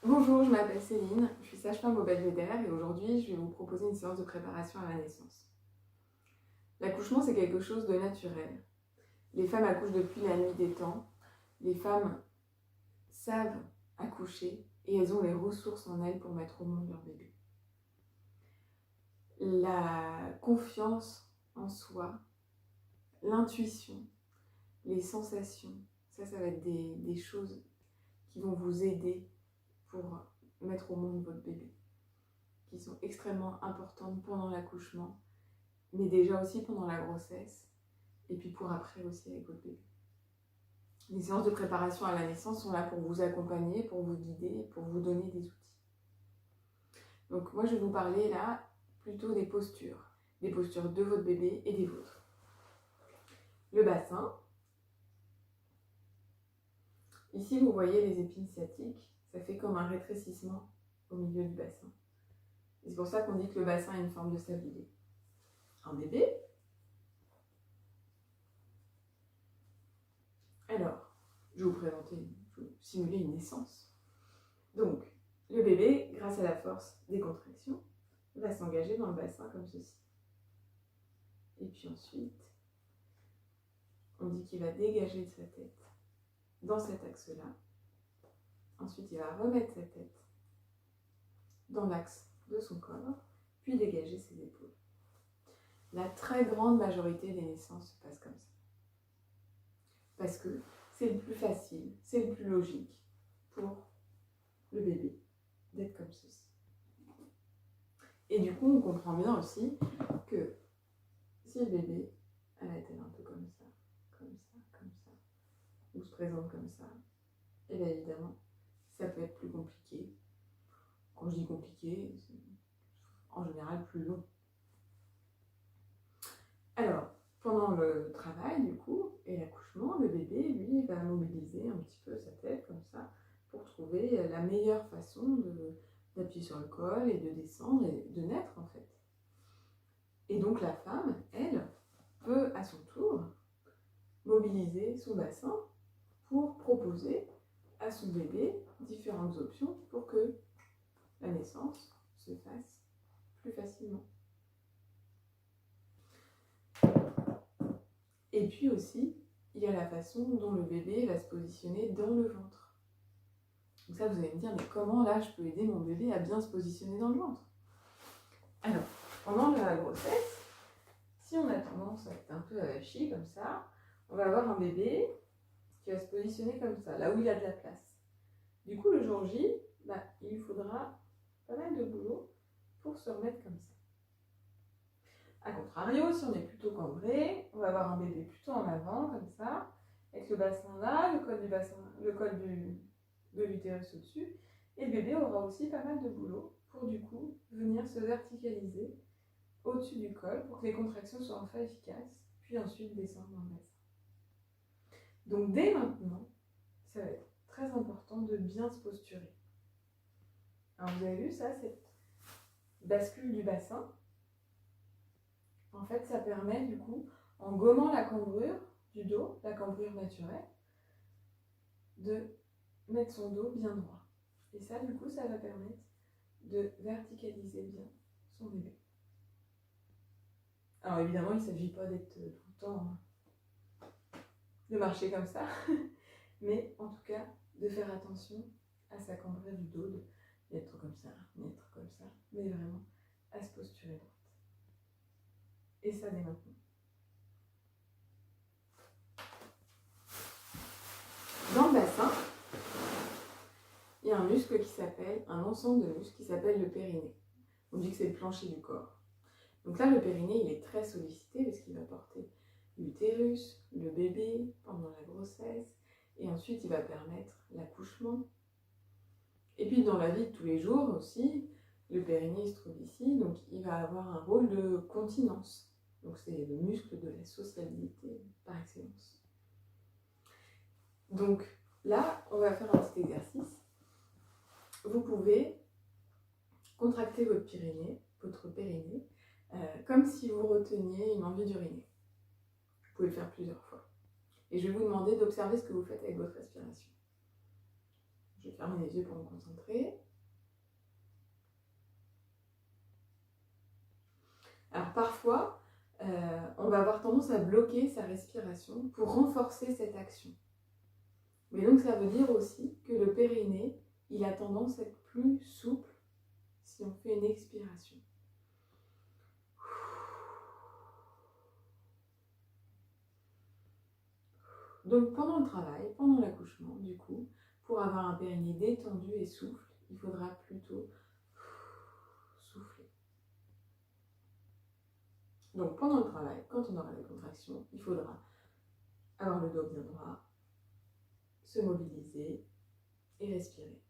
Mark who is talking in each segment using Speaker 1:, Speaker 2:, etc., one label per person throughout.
Speaker 1: Bonjour, je m'appelle Céline, je suis sage-femme au Belvédère et aujourd'hui je vais vous proposer une séance de préparation à la naissance. L'accouchement c'est quelque chose de naturel. Les femmes accouchent depuis la nuit des temps, les femmes savent accoucher et elles ont les ressources en elles pour mettre au monde leur bébé. La confiance en soi, l'intuition, les sensations, ça va être des choses qui vont vous aider pour mettre au monde votre bébé, qui sont extrêmement importantes pendant l'accouchement, mais déjà aussi pendant la grossesse, et puis pour après aussi avec votre bébé. Les séances de préparation à la naissance sont là pour vous accompagner, pour vous guider, pour vous donner des outils. Donc moi je vais vous parler là plutôt des postures de votre bébé et des vôtres. Le bassin. Ici vous voyez les épines sciatiques, ça fait comme un rétrécissement au milieu du bassin. Et c'est pour ça qu'on dit que le bassin a une forme de sablier. Un bébé. Alors, je vais vous simuler une naissance. Donc, le bébé, grâce à la force des contractions, va s'engager dans le bassin comme ceci. Et puis ensuite, on dit qu'il va dégager de sa tête dans cet axe-là. Ensuite, il va remettre sa tête dans l'axe de son corps, puis dégager ses épaules. La très grande majorité des naissances se passent comme ça. Parce que c'est le plus facile, c'est le plus logique pour le bébé d'être comme ceci. Et du coup, on comprend bien aussi que si le bébé a la tête un peu comme ça, ou se présente comme ça, et bien évidemment, ça peut être plus compliqué. Quand je dis compliqué, c'est en général plus long. Alors, pendant le travail, du coup, et l'accouchement, le bébé, lui, va mobiliser un petit peu sa tête comme ça pour trouver la meilleure façon d'appuyer sur le col et de descendre et de naître en fait. Et donc la femme, elle, peut à son tour mobiliser son bassin pour proposer à son bébé différentes options pour que la naissance se fasse plus facilement. Et puis aussi, il y a la façon dont le bébé va se positionner dans le ventre. Donc ça, vous allez me dire, mais comment là je peux aider mon bébé à bien se positionner dans le ventre? Alors, pendant la grossesse, si on a tendance à être un peu avachi comme ça, on va avoir un bébé qui va se positionner comme ça, là où il a de la place. Du coup, le jour J, il lui faudra pas mal de boulot pour se remettre comme ça. A contrario, si on est plutôt cambré, on va avoir un bébé plutôt en avant, comme ça, avec le bassin là, le col de l'utérus au-dessus, et le bébé aura aussi pas mal de boulot pour du coup venir se verticaliser au-dessus du col pour que les contractions soient enfin efficaces, puis ensuite descendre dans le bassin. Donc dès maintenant, ça va être très important de bien se posturer. Alors vous avez vu ça, cette bascule du bassin. En fait, ça permet du coup, en gommant la cambrure du dos, la cambrure naturelle, de mettre son dos bien droit. Et ça, du coup, ça va permettre de verticaliser bien son bébé. Alors évidemment, il ne s'agit pas d'être tout le temps, de marcher comme ça, mais en tout cas, de faire attention à sa cambrure du dos, d'être comme ça, mais vraiment à se posturer droite. Et ça dès maintenant. Dans le bassin, il y a un ensemble de muscles qui s'appelle le périnée. On dit que c'est le plancher du corps. Donc là, le périnée, il est très sollicité parce qu'il va porter l'utérus, le bébé pendant la grossesse, et ensuite il va permettre l'accouchement. Et puis dans la vie de tous les jours aussi, le périnée se trouve ici, donc il va avoir un rôle de continence. Donc c'est le muscle de la sociabilité par excellence. Donc là, on va faire un petit exercice. Vous pouvez contracter votre périnée, comme si vous reteniez une envie d'uriner. Vous pouvez le faire plusieurs fois. Et je vais vous demander d'observer ce que vous faites avec votre respiration. Je vais fermer les yeux pour me concentrer. Alors parfois, on va avoir tendance à bloquer sa respiration pour renforcer cette action. Mais donc ça veut dire aussi que le périnée, il a tendance à être plus souple si on fait une expiration. Donc pendant le travail, pendant l'accouchement, du coup, pour avoir un périnée détendu et souple, il faudra plutôt souffler. Donc pendant le travail, quand on aura des contractions, il faudra avoir le dos bien droit, se mobiliser et respirer.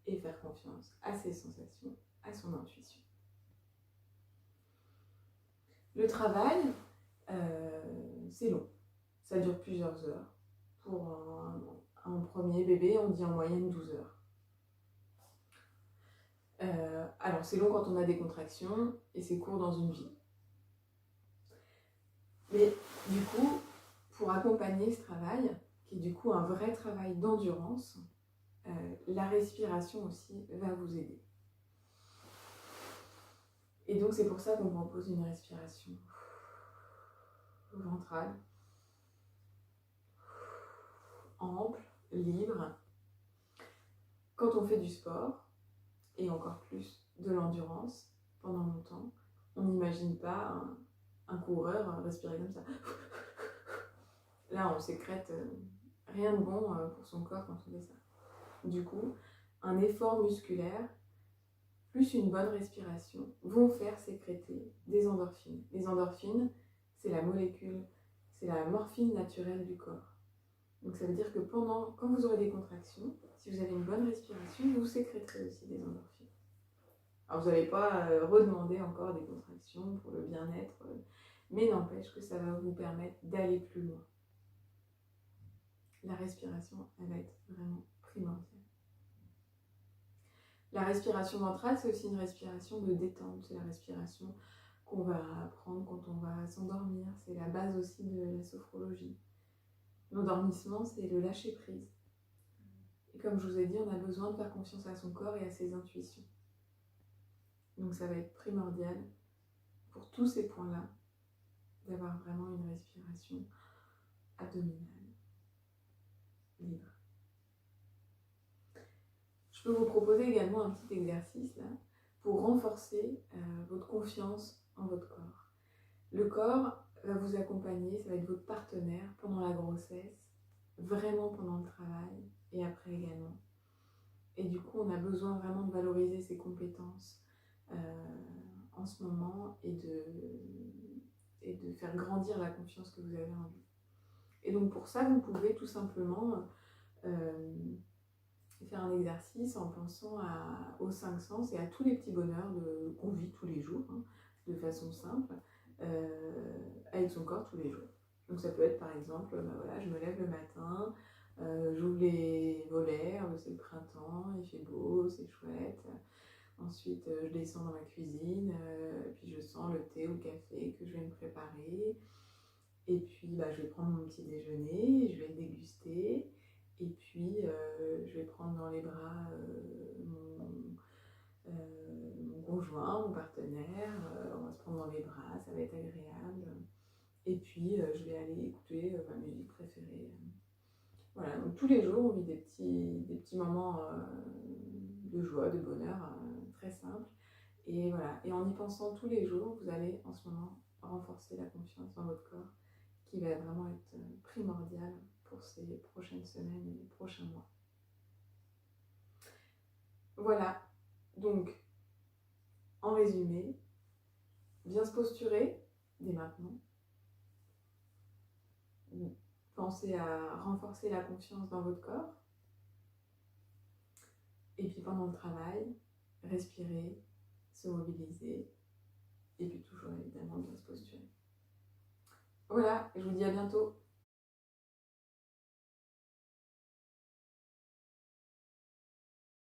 Speaker 1: Et faire confiance à ses sensations, à son intuition. Le travail, c'est long. Ça dure plusieurs heures. Pour un premier bébé, on dit en moyenne 12 heures. Alors c'est long quand on a des contractions et c'est court dans une vie. Mais du coup, pour accompagner ce travail, qui est du coup un vrai travail d'endurance, la respiration aussi va vous aider. Et donc c'est pour ça qu'on propose une respiration ventrale, ample, libre. Quand on fait du sport, et encore plus de l'endurance pendant longtemps, on n'imagine pas un coureur respirer comme ça. Là, on sécrète rien de bon pour son corps quand on fait ça. Du coup, un effort musculaire plus une bonne respiration vont faire sécréter des endorphines. Les endorphines, c'est la molécule, c'est la morphine naturelle du corps. Donc ça veut dire que quand vous aurez des contractions, si vous avez une bonne respiration, vous sécréterez aussi des endorphines. Alors vous n'allez pas redemander encore des contractions pour le bien-être, mais n'empêche que ça va vous permettre d'aller plus loin. La respiration, elle va être vraiment primordiale. La respiration ventrale, c'est aussi une respiration de détente. C'est la respiration qu'on va prendre quand on va s'endormir. C'est la base aussi de la sophrologie. L'endormissement, c'est le lâcher-prise. Et comme je vous ai dit, on a besoin de faire confiance à son corps et à ses intuitions. Donc ça va être primordial pour tous ces points-là d'avoir vraiment une respiration abdominale, libre. Je peux vous proposer également un petit exercice là pour renforcer votre confiance en votre corps. Le corps va vous accompagner, ça va être votre partenaire pendant la grossesse, vraiment pendant le travail et après également. Et du coup, on a besoin vraiment de valoriser ses compétences en ce moment et de faire grandir la confiance que vous avez en lui. Et donc pour ça, vous pouvez tout simplement faire un exercice en pensant aux 5 sens et à tous les petits bonheurs qu'on vit tous les jours, de façon simple, avec son corps tous les jours. Donc ça peut être par exemple, voilà, je me lève le matin, j'ouvre les volets, c'est le printemps, il fait beau, c'est chouette. Ensuite, je descends dans ma cuisine, puis je sens le thé ou le café que je vais me préparer. Et puis, je vais prendre mon petit déjeuner, je vais le déguster. Et puis, je vais prendre dans les bras mon conjoint, mon partenaire. On va se prendre dans les bras, ça va être agréable. Et puis, je vais aller écouter ma musique préférée. Voilà, donc tous les jours, on vit des petits moments de joie, de bonheur, très simples. Et voilà, et en y pensant tous les jours, vous allez en ce moment renforcer la confiance dans votre corps, qui va vraiment être primordial pour ces prochaines semaines et les prochains mois. Voilà, donc en résumé, bien se posturer dès maintenant. Pensez à renforcer la confiance dans votre corps. Et puis pendant le travail, respirer, se mobiliser. Et puis toujours évidemment bien se posturer. Voilà, je vous dis à bientôt.